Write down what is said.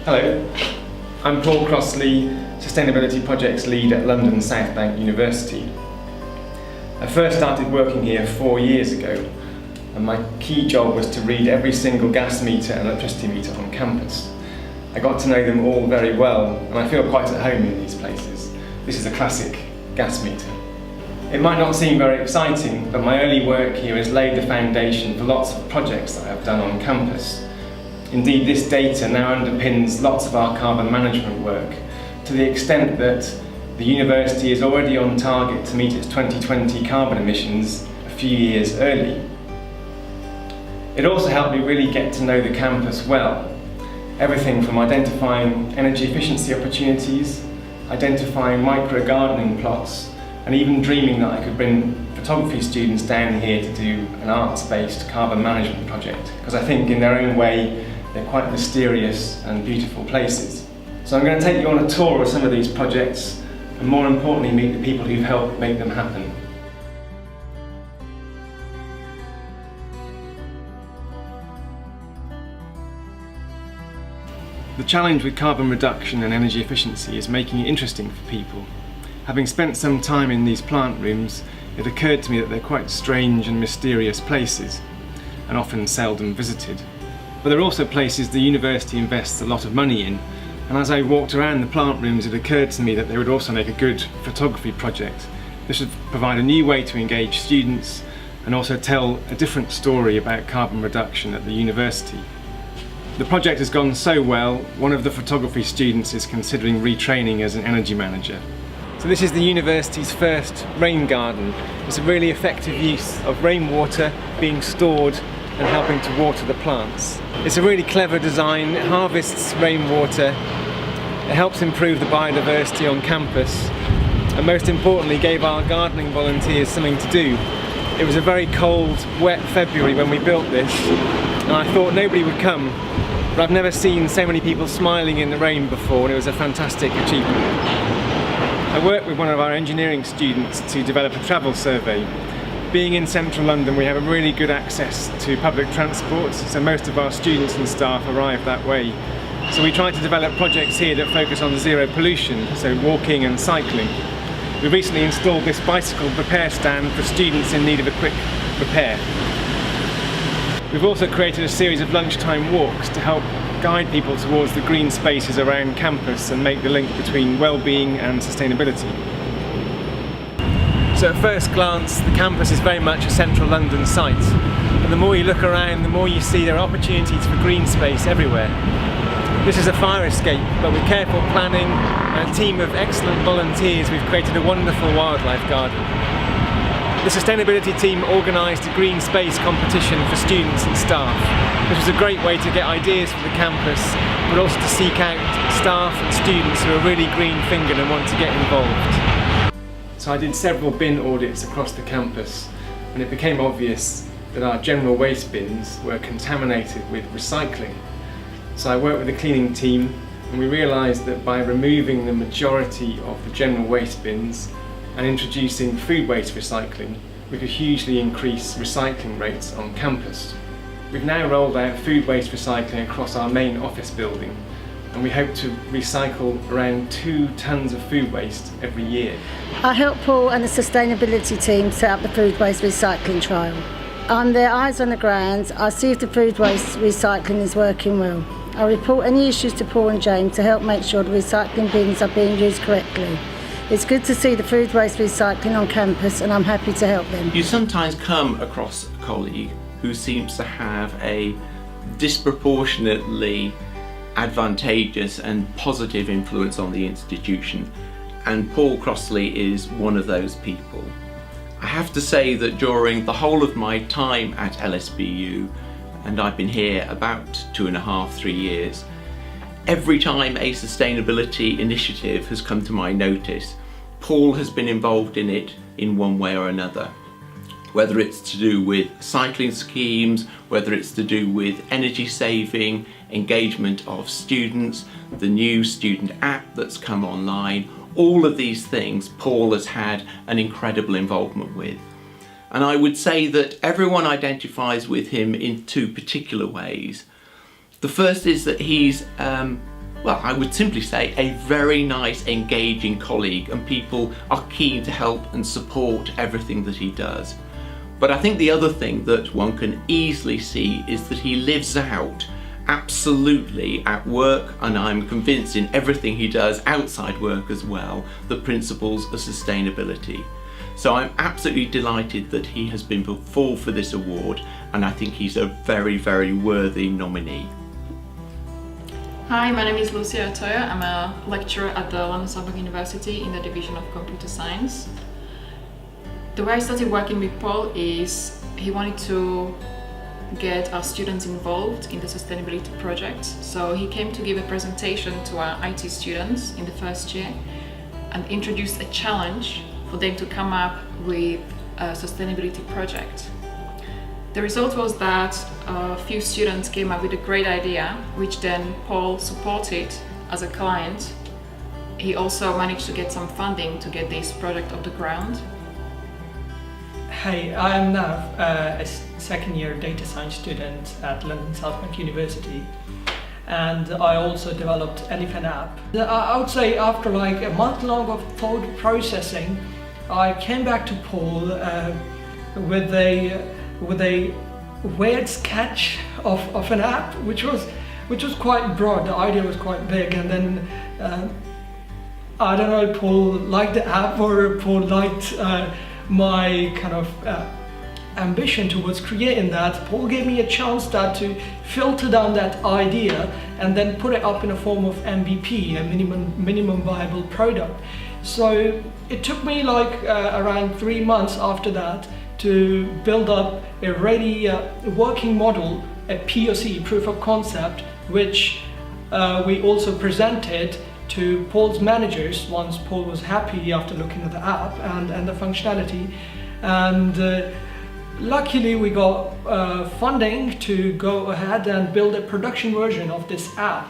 Hello, I'm Paul Crossley, Sustainability Projects Lead at London South Bank University. I first started working here 4 years ago, and my key job was to read every single gas meter and electricity meter on campus. I got to know them all very well, and I feel quite at home in these places. This is a classic gas meter. It might not seem very exciting, but my early work here has laid the foundation for lots of projects that I've done on campus. Indeed, this data now underpins lots of our carbon management work, to the extent that the university is already on target to meet its 2020 carbon emissions a few years early. It also helped me really get to know the campus well. Everything from identifying energy efficiency opportunities, identifying micro-gardening plots, and even dreaming that I could bring photography students down here to do an arts-based carbon management project, because I think in their own way they're quite mysterious and beautiful places. So I'm going to take you on a tour of some of these projects, and more importantly meet the people who've helped make them happen. The challenge with carbon reduction and energy efficiency is making it interesting for people. Having spent some time in these plant rooms, it occurred to me that they're quite strange and mysterious places, and often seldom visited. But they're also places the university invests a lot of money in, and as I walked around the plant rooms it occurred to me that they would also make a good photography project. This would provide a new way to engage students and also tell a different story about carbon reduction at the university. The project has gone so well, one of the photography students is considering retraining as an energy manager. So this is the university's first rain garden. It's a really effective use of rainwater being stored and helping to water the plants. It's a really clever design. It harvests rainwater, it helps improve the biodiversity on campus, and most importantly gave our gardening volunteers something to do. It was a very cold, wet February when we built this, and I thought nobody would come, but I've never seen so many people smiling in the rain before, and it was a fantastic achievement. I worked with one of our engineering students to develop a travel survey. Being in central London, we have a really good access to public transport, so most of our students and staff arrive that way. So we try to develop projects here that focus on zero pollution, so walking and cycling. We recently installed this bicycle repair stand for students in need of a quick repair. We've also created a series of lunchtime walks to help guide people towards the green spaces around campus and make the link between well-being and sustainability. So at first glance, the campus is very much a central London site, and the more you look around, the more you see there are opportunities for green space everywhere. This is a fire escape, but with careful planning and a team of excellent volunteers, we've created a wonderful wildlife garden. The sustainability team organised a green space competition for students and staff. This was a great way to get ideas for the campus, but also to seek out staff and students who are really green-fingered and want to get involved. So I did several bin audits across the campus, and it became obvious that our general waste bins were contaminated with recycling. So I worked with the cleaning team, and we realised that by removing the majority of the general waste bins and introducing food waste recycling, we could hugely increase recycling rates on campus. We've now rolled out food waste recycling across our main office building, and we hope to recycle around 2 tonnes of food waste every year. I helped Paul and the sustainability team set up the food waste recycling trial. I'm their eyes on the ground. I see if the food waste recycling is working well. I report any issues to Paul and James to help make sure the recycling bins are being used correctly. It's good to see the food waste recycling on campus, and I'm happy to help them. You sometimes come across a colleague who seems to have a disproportionately advantageous and positive influence on the institution, and Paul Crossley is one of those people. I have to say that during the whole of my time at LSBU, and I've been here about 2.5, 3 years, every time a sustainability initiative has come to my notice, Paul has been involved in it in one way or another. Whether it's to do with cycling schemes, whether it's to do with energy saving, engagement of students, the new student app that's come online, all of these things Paul has had an incredible involvement with. And I would say that everyone identifies with him in 2 particular ways. The first is that he's well, I would simply say a very nice, engaging colleague, and people are keen to help and support everything that he does. But I think the other thing that one can easily see is that he lives out absolutely at work, and I'm convinced in everything he does outside work as well, the principles of sustainability. So I'm absolutely delighted that he has been put forward for this award, and I think he's a very, very worthy nominee. Hi, my name is Lucia Toya. I'm a lecturer at the London Southwark University in the Division of Computer Science. The way I started working with Paul is he wanted to get our students involved in the sustainability project. So he came to give a presentation to our IT students in the first year and introduced a challenge for them to come up with a sustainability project. The result was that a few students came up with a great idea, which then Paul supported as a client. He also managed to get some funding to get this project off the ground. Hey, I am now a second year data science student at London Southwark University, and I also developed Elephant app. I would say after like a month long of thought processing, I came back to Paul with a weird sketch of an app, which was quite broad. The idea was quite big, and then I don't know, Paul liked the app or Paul liked my kind of ambition towards creating that. Paul gave me a chance to filter down that idea and then put it up in a form of MVP, a minimum viable product. So it took me like around 3 months after that to build up a ready working model, a POC, proof of concept, which we also presented to Paul's managers once Paul was happy after looking at the app and the functionality. And luckily we got funding to go ahead and build a production version of this app.